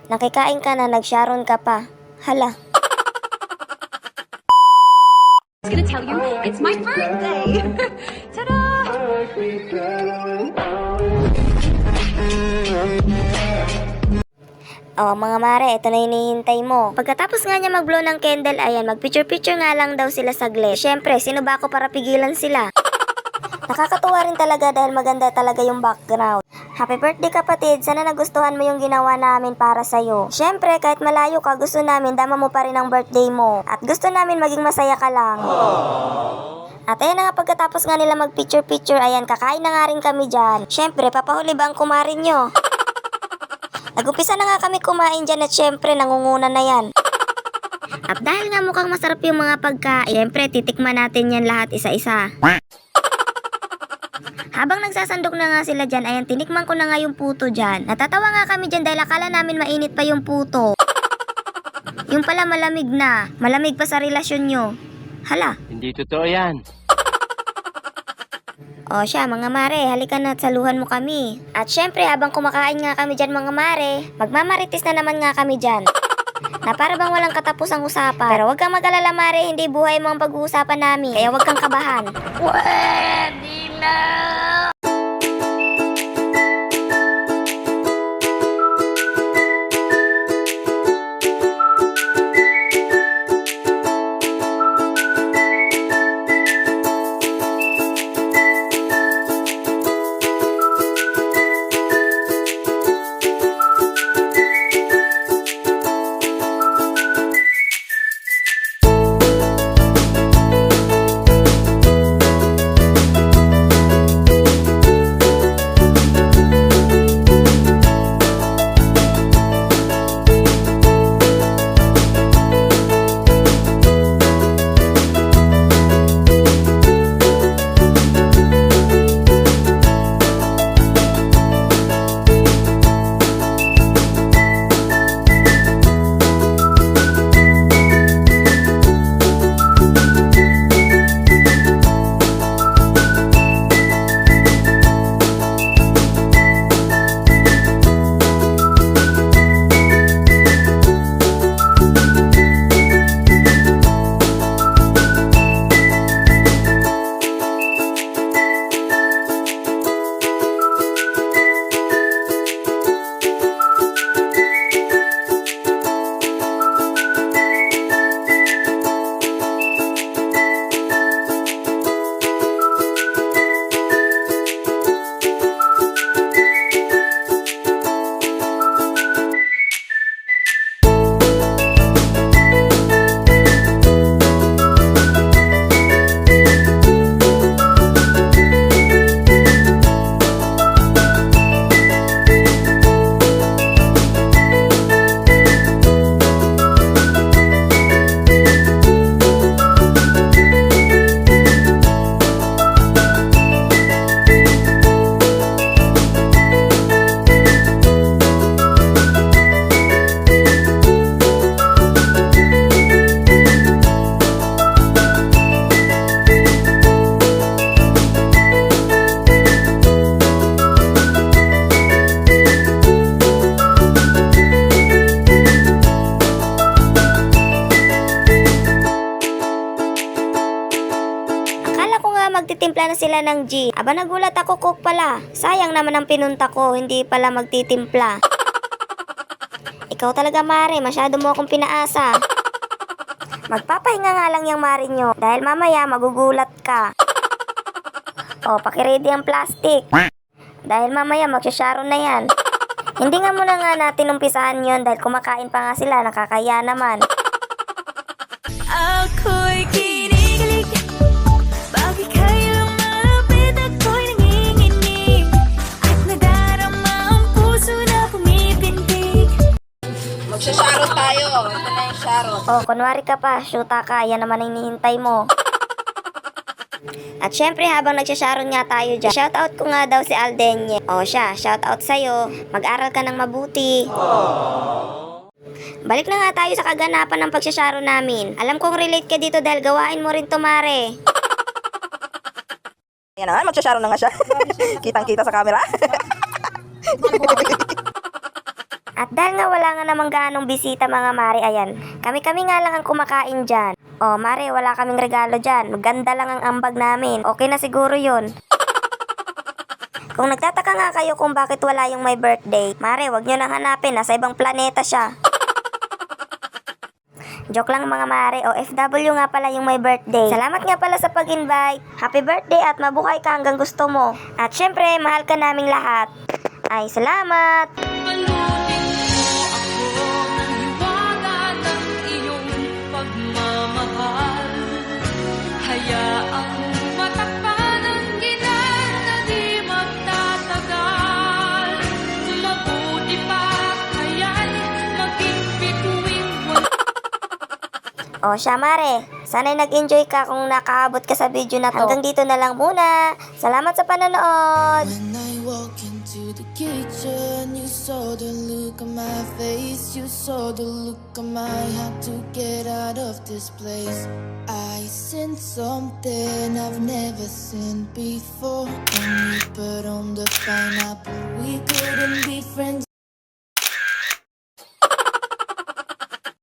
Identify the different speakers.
Speaker 1: Nakikain ka na, nag-sharon ka pa. Hala.
Speaker 2: I was gonna tell you it's my birthday. Ta-da!
Speaker 1: Oh, mga mare, ito na yung hinihintay mo. Pagkatapos nga niya mag-blow ng candle, ayan, mag-picture-picture nga lang daw sila saglit. Siyempre, sino ba ako para pigilan sila? Nakakatuwa rin talaga dahil maganda talaga yung background. Happy birthday kapatid, sana nagustuhan mo yung ginawa namin para sa'yo. Siyempre, kahit malayo ka, gusto namin dama mo pa rin ang birthday mo. At gusto namin maging masaya ka lang. At ayan na nga, pagkatapos nga nila mag-picture-picture, ayan, kakain na nga rin kami dyan. Siyempre, papahuli ba ang kumarin nyo? Nag-umpisa na nga kami kumain dyan at syempre nangunguna na yan. At dahil nga mukhang masarap yung mga pagkain, syempre titikman natin yan lahat isa-isa. Habang nagsasandok na nga sila dyan, ayan, tinikman ko na nga yung puto dyan. Natatawa nga kami dyan dahil akala namin mainit pa yung puto. Yung pala malamig na, malamig pa sa relasyon nyo. Hala.
Speaker 3: Hindi totoo yan.
Speaker 1: O siya, mga mare, halika na at saluhan mo kami. At syempre, habang kumakain nga kami dyan mga mare, magmamarites na naman nga kami dyan. Na para bang walang katapusang usapan. Pero wag kang mag-alala mare, hindi buhay mo ang pag-uusapan namin. Kaya wag kang kabahan. Pwede na! Magtitimpla na sila ng G. Aba, nagulat ako, cook pala. Sayang naman ang pinunta ko, hindi pala magtitimpla. Ikaw talaga mare, masyado mo akong pinaasa. Magpapahinga nga lang yung mare nyo, dahil mamaya magugulat ka. O, pakiready ang plastic. Dahil mamaya magsasharon na yan. Hindi nga muna nga natin umpisahan yon dahil kumakain pa nga sila, nakakaya naman.
Speaker 2: Ako'y kinikilig. Bakit kayo malapit ako'y nanginginig? At nadarama ang puso na pumipintig.
Speaker 4: Magsasharot tayo. Ito na yung sharot.
Speaker 1: O, kunwari ka pa, shoota ka, yan naman ang hinihintay mo. At syempre habang nagsasharon nga tayo dyan, shoutout ko nga daw si Aldenye. O siya, shoutout sa'yo, mag-aral ka ng mabuti. Balik na nga tayo sa kaganapan ng pagsasharon namin. Alam kong relate ka dito dahil gawain mo rin to mare.
Speaker 4: Yan na nga, magsasharot na nga siya. Kitang-kita sa camera.
Speaker 1: At Dahil nga wala nga namang ganong bisita mga mare, ayan. Kami-kami nga lang ang kumakain dyan. Oh, mare, wala kaming regalo dyan. Maganda lang ang ambag namin. Okay na siguro yun. Kung nagtataka nga kayo kung bakit wala yung my birthday, mare, wag nyo nang hanapin. Nasa ibang planeta siya. Joke lang mga mare, OFW nga pala yung my birthday. Salamat nga pala sa pag-invite. Happy birthday at mabuhay ka hanggang gusto mo. At syempre, mahal ka naming lahat. Ay, salamat!
Speaker 3: Panutin mo ako ng hiwaga ng iyong pagmamahal. Hayaang matakpan ang ginaan na di magtatagal. Mabuti pa kaya't maging bituing wala.
Speaker 1: O siya mare, sana'y nag-enjoy ka kung nakaabot ka sa video na to. Hanggang dito na lang muna. Salamat sa panonood!
Speaker 5: When I walk into the kitchen, you saw the look on my face. You saw the look on my heart to get out of this place. I sensed something I've never seen before. When you put on the pineapple, we couldn't be friends.